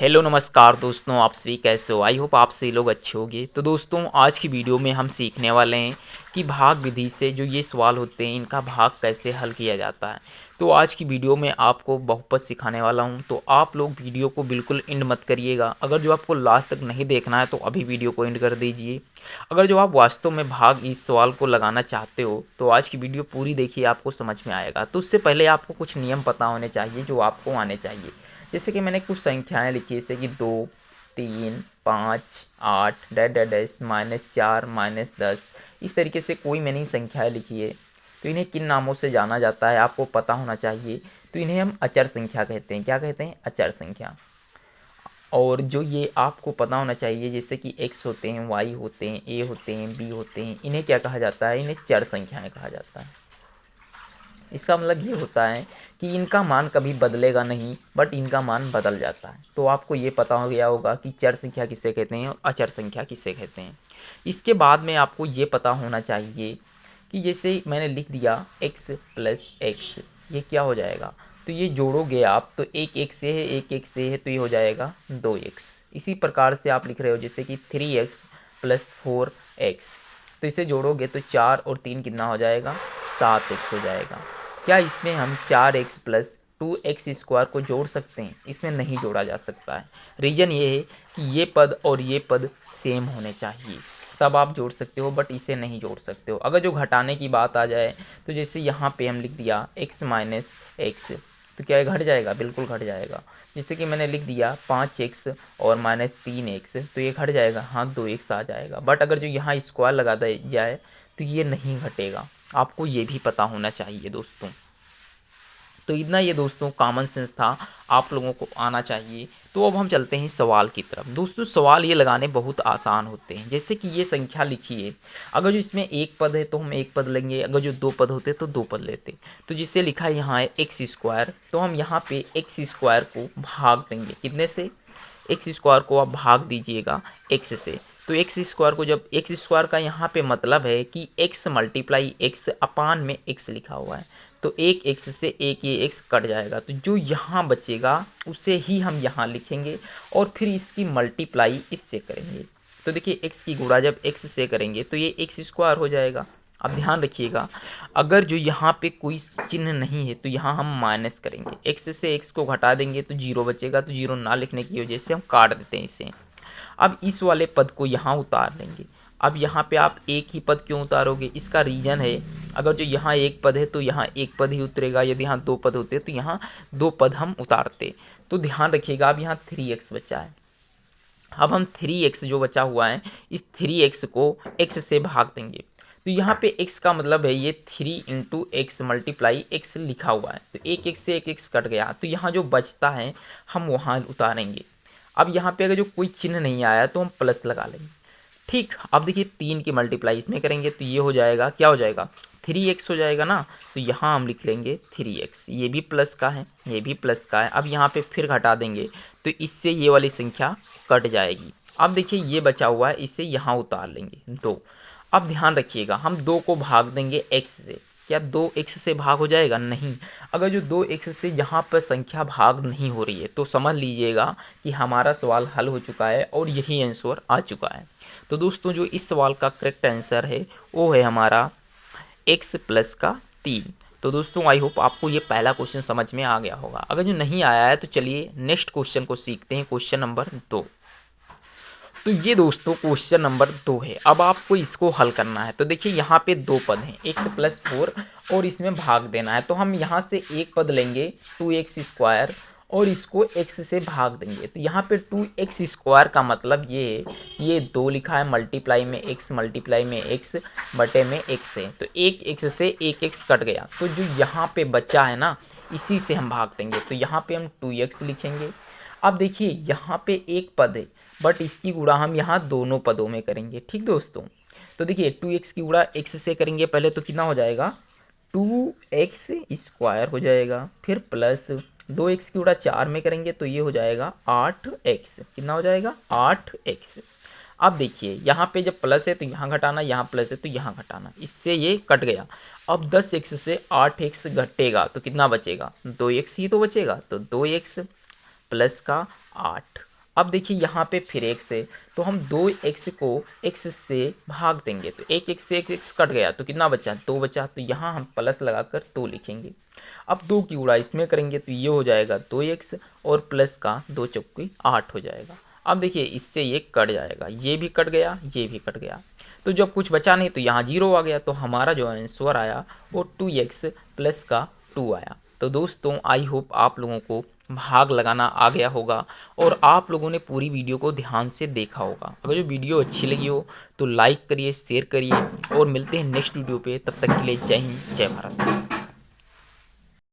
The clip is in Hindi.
हेलो नमस्कार दोस्तों, आप सभी कैसे हो। आई होप आप सभी लोग अच्छे होंगे। तो दोस्तों आज की वीडियो में हम सीखने वाले हैं कि भाग विधि से जो ये सवाल होते हैं इनका भाग कैसे हल किया जाता है। तो आज की वीडियो में आपको बहुपद सिखाने वाला हूं, तो आप लोग वीडियो को बिल्कुल एंड मत करिएगा। अगर जो आपको लास्ट तक नहीं देखना है तो अभी वीडियो को एंड कर दीजिए। अगर जो आप वास्तव में भाग इस सवाल को लगाना चाहते हो तो आज की वीडियो पूरी देखिए, आपको समझ में आएगा। तो उससे पहले आपको कुछ नियम पता होने चाहिए जो आपको आने चाहिए। जैसे कि मैंने कुछ संख्याएं लिखी, जैसे कि 2, 3, 5, 8 डैश डैश डैश -4 -10। इस तरीके से कोई मैंने संख्याएं लिखी है। तो इन्हें किन नामों से जाना जाता है आपको पता होना चाहिए। तो इन्हें हम अचर संख्या कहते हैं। क्या कहते हैं? अचर संख्या। और जो ये आपको पता होना चाहिए, जैसे कि एक्स होते हैं, वाई होते हैं, ए होते हैं, बी होते हैं, इन्हें क्या कहा जाता है? इन्हें चर संख्याएं कहा जाता है। इसका मतलब ये होता है कि इनका मान कभी बदलेगा नहीं, बट इनका मान बदल जाता है। तो आपको ये पता हो गया होगा कि चर संख्या किसे कहते हैं और अचर संख्या किसे कहते हैं। इसके बाद में आपको ये पता होना चाहिए कि जैसे मैंने लिख दिया x प्लस एक्स, ये क्या हो जाएगा? तो ये जोड़ोगे आप तो एक एक से है, एक एक से है, तो ये हो जाएगा 2x। इसी प्रकार से आप लिख रहे हो जैसे कि 3x प्लस 4x, तो इसे जोड़ोगे तो 4 और 3 कितना हो जाएगा? 7x हो जाएगा। क्या इसमें हम 4x प्लस 2x² को जोड़ सकते हैं? इसमें नहीं जोड़ा जा सकता है। रीज़न ये है कि ये पद और ये पद सेम होने चाहिए, तब आप जोड़ सकते हो, बट इसे नहीं जोड़ सकते हो। अगर जो घटाने की बात आ जाए तो जैसे यहाँ पे हम लिख दिया x माइनस एक्स, तो क्या ये घट जाएगा? बिल्कुल घट जाएगा। जैसे कि मैंने लिख दिया 5x और -3x, तो ये घट जाएगा, हाँ 2x आ जाएगा। बट अगर जो यहाँ स्क्वायर लगा दिया जाए तो ये नहीं घटेगा। आपको ये भी पता होना चाहिए दोस्तों। तो इतना ये दोस्तों कॉमन सेंस था, आप लोगों को आना चाहिए। तो अब हम चलते हैं सवाल की तरफ। दोस्तों सवाल ये लगाने बहुत आसान होते हैं। जैसे कि ये संख्या लिखी है, अगर जो इसमें एक पद है तो हम एक पद लेंगे, अगर जो दो पद होते तो दो पद लेते। तो जिससे लिखा है यहाँ है x², तो हम यहाँ पे x² को भाग देंगे। कितने से? x² को आप भाग दीजिएगा x से। तो x² को, जब x² का यहाँ पे मतलब है कि x मल्टीप्लाई x अपान में x लिखा हुआ है, तो एक x से एक ये x कट जाएगा, तो जो यहाँ बचेगा उसे ही हम यहाँ लिखेंगे और फिर इसकी मल्टीप्लाई इससे करेंगे। तो देखिए x की गुणा जब x से करेंगे तो ये x² हो जाएगा। अब ध्यान रखिएगा, अगर जो यहाँ पे कोई चिन्ह नहीं है तो यहाँ हम माइनस करेंगे, x से x को घटा देंगे तो जीरो बचेगा, तो जीरो ना लिखने की वजह से हम काट देते हैं इसे। अब इस वाले पद को यहाँ उतार लेंगे। अब यहाँ पे आप एक ही पद क्यों उतारोगे? इसका रीज़न है, अगर जो यहाँ एक पद है तो यहाँ एक पद ही उतरेगा, यदि यहाँ दो पद होते तो यहाँ दो पद हम उतारते। तो ध्यान रखिएगा, अब यहाँ 3x बचा है। अब हम 3x जो बचा हुआ है, इस 3x को x से भाग देंगे। तो यहाँ पे x का मतलब है ये 3 इंटू एक्स मल्टीप्लाई x लिखा हुआ है, तो एक x से एक x कट गया, तो यहाँ जो बचता है हम वहाँ उतारेंगे। अब यहाँ पे अगर जो कोई चिन्ह नहीं आया तो हम प्लस लगा लेंगे। ठीक, अब देखिए 3 की मल्टीप्लाई इसमें करेंगे तो ये हो जाएगा, क्या हो जाएगा? 3x हो जाएगा ना, तो यहाँ हम लिख लेंगे 3x। ये भी प्लस का है, ये भी प्लस का है। अब यहाँ पे फिर घटा देंगे तो इससे ये वाली संख्या कट जाएगी। अब देखिए ये बचा हुआ है, इसे यहाँ उतार लेंगे 2। अब ध्यान रखिएगा, हम 2 को भाग देंगे x से। क्या 2x से भाग हो जाएगा? नहीं। अगर जो 2x से जहाँ पर संख्या भाग नहीं हो रही है तो समझ लीजिएगा कि हमारा सवाल हल हो चुका है और यही आंसर आ चुका है। तो दोस्तों जो इस सवाल का करेक्ट आंसर है वो है हमारा x प्लस का 3। तो दोस्तों आई होप आपको ये पहला क्वेश्चन समझ में आ गया होगा। अगर जो नहीं आया है तो चलिए नेक्स्ट क्वेश्चन को सीखते हैं, क्वेश्चन नंबर 2। तो ये दोस्तों क्वेश्चन नंबर 2 है। अब आपको इसको हल करना है। तो देखिए यहाँ पे दो पद हैं, x प्लस 4, और इसमें भाग देना है। तो हम यहाँ से एक पद लेंगे 2x² और इसको x से भाग देंगे। तो यहाँ पे 2x² का मतलब ये है, ये 2 लिखा है, मल्टीप्लाई में x, मल्टीप्लाई में x, बटे में x है, तो एक x से एक x कट गया। तो जो यहाँ पे बचा है ना, इसी से हम भाग देंगे। तो यहाँ पे हम 2x लिखेंगे। अब देखिए यहाँ पे एक पद है, बट इसकी गुणा हम यहाँ दोनों पदों में करेंगे। ठीक दोस्तों, तो देखिए 2x की गुणा x से करेंगे पहले, तो कितना हो जाएगा? 2x² हो जाएगा, फिर प्लस 2x की गुणा 4 में करेंगे तो ये हो जाएगा 8x। कितना हो जाएगा? 8x। अब देखिए यहाँ पे जब प्लस है तो यहाँ घटाना, यहाँ प्लस है तो यहाँ घटाना, इससे ये कट गया। अब 10x से 8x घटेगा तो कितना बचेगा? 2x ही तो बचेगा, तो 2x प्लस का 8। अब देखिए यहाँ पे फिर x है, तो हम 2x को x से भाग देंगे, तो एक x से एक x कट गया तो कितना बचा, 2 बचा, तो यहाँ हम प्लस लगाकर 2 लिखेंगे। अब 2 की गुणा इसमें करेंगे तो ये हो जाएगा 2x और प्लस का 2 चौकी 8 हो जाएगा। अब देखिए इससे ये कट जाएगा, ये भी कट गया, ये भी कट गया, तो जब कुछ बचा नहीं तो यहाँ 0 आ गया, तो हमारा जो आंसर आया वो 2x प्लस का 2 आया। तो दोस्तों आई होप आप लोगों को भाग लगाना आ गया होगा और आप लोगों ने पूरी वीडियो को ध्यान से देखा होगा। अगर जो वीडियो अच्छी लगी हो तो लाइक करिए, शेयर करिए और मिलते हैं नेक्स्ट वीडियो पे। तब तक के लिए जय हिंद, जय भारत।